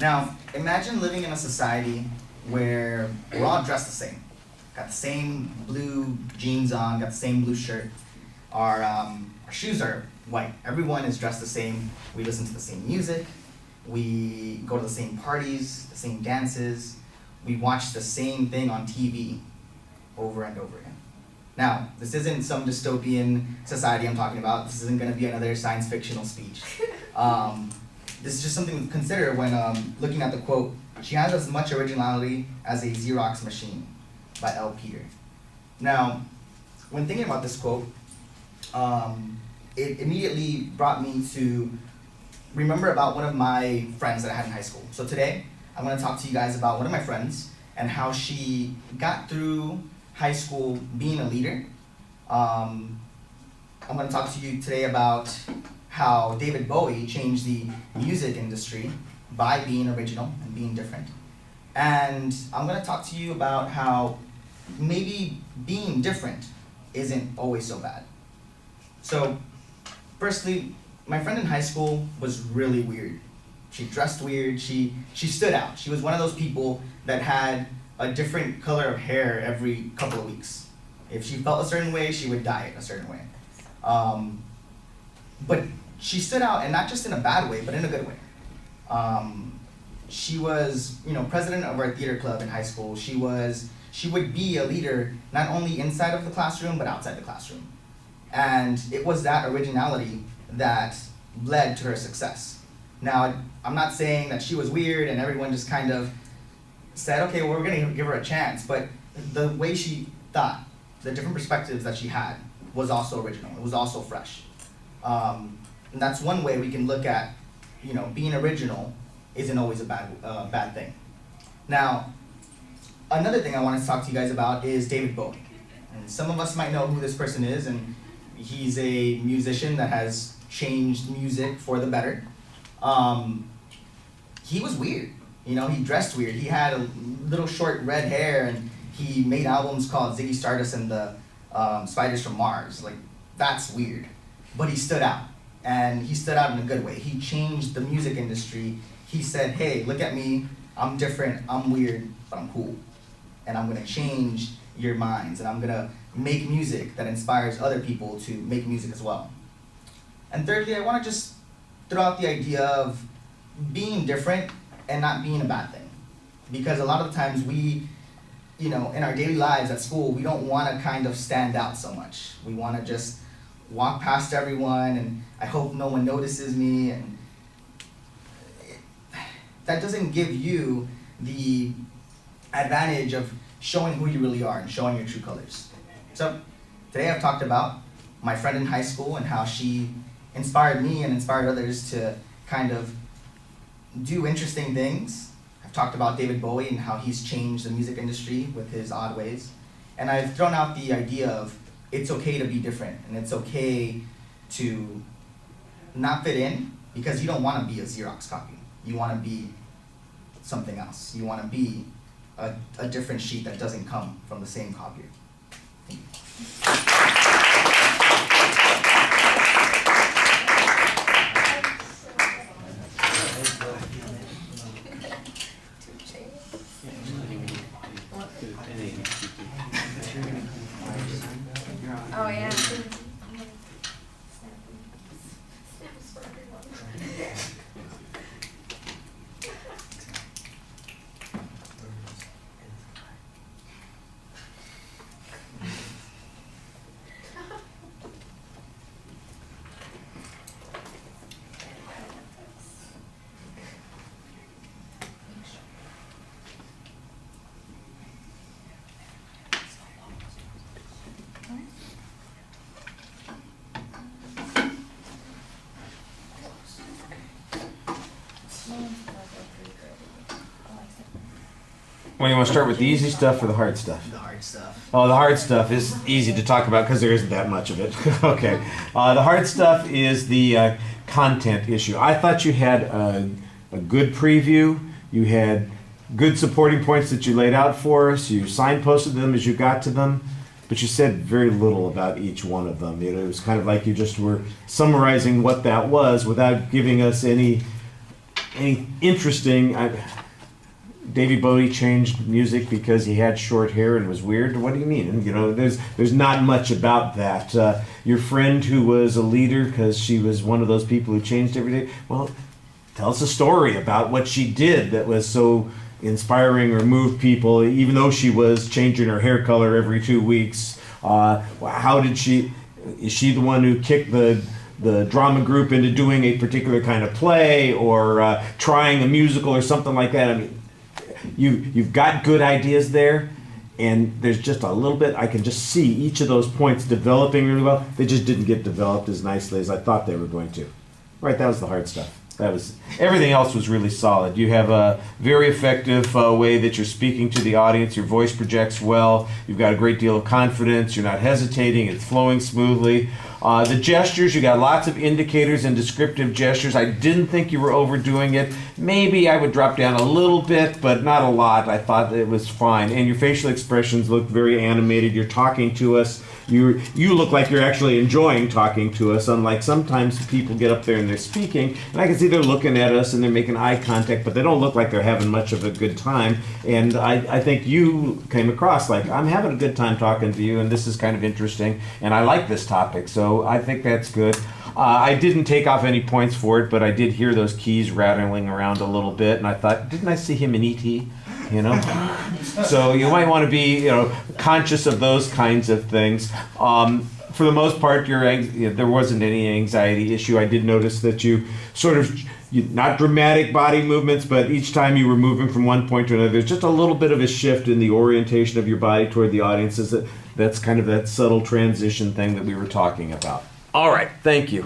Now, imagine living in a society where we're all dressed the same. Got the same blue jeans on, got the same blue shirt. Our shoes are white. Everyone is dressed the same. We listen to the same music. We go to the same parties, the same dances. We watch the same thing on TV over and over again. Now, this isn't some dystopian society I'm talking about. This isn't going to be another science fictional speech. This is just something to consider when looking at the quote, "She has as much originality as a Xerox machine," by L. Peter. Now, when thinking about this quote, it immediately brought me to remember about one of my friends that I had in high school. So today, I'm going to talk to you guys about one of my friends and how she got through high school being a leader. I'm going to talk to you today about how David Bowie changed the music industry by being original and being different. And I'm going to talk to you about how maybe being different isn't always so bad. So, firstly, my friend in high school was really weird. She dressed weird, she stood out. She was one of those people that had a different color of hair every couple of weeks. If she felt a certain way, she would dye it a certain way. But she stood out, and not just in a bad way, but in a good way. She was, president of our theater club in high school. She would be a leader not only inside of the classroom, but outside the classroom. And it was that originality that led to her success. Now, I'm not saying that she was weird and everyone just kind of said, okay, well, we're gonna give her a chance, but the way she thought, the different perspectives that she had was also original, it was also fresh. And that's one way we can look at, being original isn't always a bad thing. Now, another thing I wanted to talk to you guys about is David Bowie. And some of us might know who this person is, and he's a musician that has changed music for the better. He was weird, he dressed weird. He had a little short red hair, and he made albums called Ziggy Stardust and the Spiders from Mars. Like, that's weird. But he stood out, and he stood out in a good way. He changed the music industry. He said, hey, look at me, I'm different, I'm weird, but I'm cool. And I'm gonna change your minds, and I'm gonna make music that inspires other people to make music as well. And thirdly, I wanna just throw out the idea of being different and not being a bad thing. Because a lot of times we, in our daily lives at school, we don't wanna kind of stand out so much. We wanna just walk past everyone, and I hope no one notices me, and that doesn't give you the advantage of showing who you really are and showing your true colors. So today I've talked about my friend in high school and how she inspired me and inspired others to kind of do interesting things. I've talked about David Bowie and how he's changed the music industry with his odd ways. And I've thrown out the idea of it's okay to be different, and it's okay to not fit in, because you don't want to be a Xerox copy. You want to be something else. You want to be a different sheet that doesn't come from the same copier. Thank you. Oh, yeah. Well, you want to start with the easy stuff or the hard stuff? The hard stuff. Oh, the hard stuff is easy to talk about because there isn't that much of it. Okay. The hard stuff is the content issue. I thought you had a good preview. You had good supporting points that you laid out for us. You signposted them as you got to them, but you said very little about each one of them. It was kind of like you just were summarizing what that was without giving us any any interesting. Davy Bodie changed music because he had short hair and was weird. What do you mean? You know, there's not much about that. Your friend who was a leader because she was one of those people who changed every day. Well, tell us a story about what she did that was so inspiring or moved people, even though she was changing her hair color every 2 weeks. How did she? Is she the one who kicked the drama group into doing a particular kind of play or trying a musical or something like that? I mean, you've got good ideas there, and there's just a little bit. I can just see each of those points developing really well. They just didn't get developed as nicely as I thought they were going to. Right, that was the hard stuff. That was everything else was really solid. You have a very effective way that you're speaking to the audience. Your voice projects well. You've got a great deal of confidence. You're not hesitating. It's flowing smoothly. The gestures, you got lots of indicators and descriptive gestures. I didn't think you were overdoing it. Maybe I would drop down a little bit, but not a lot. I thought it was fine. And your facial expressions look very animated. You're talking to us. You look like you're actually enjoying talking to us, unlike sometimes people get up there and they're speaking, and I can see they're looking at us and they're making eye contact, but they don't look like they're having much of a good time. And I think you came across like, I'm having a good time talking to you, and this is kind of interesting, and I like this topic, so I think that's good. I didn't take off any points for it, but I did hear those keys rattling around a little bit, and I thought, didn't I see him in E.T.? You know, so you might want to be, conscious of those kinds of things. For the most part, there wasn't any anxiety issue. I did notice that you sort of, not dramatic body movements, but each time you were moving from one point to another, there's just a little bit of a shift in the orientation of your body toward the audiences. That's kind of that subtle transition thing that we were talking about. All right, thank you.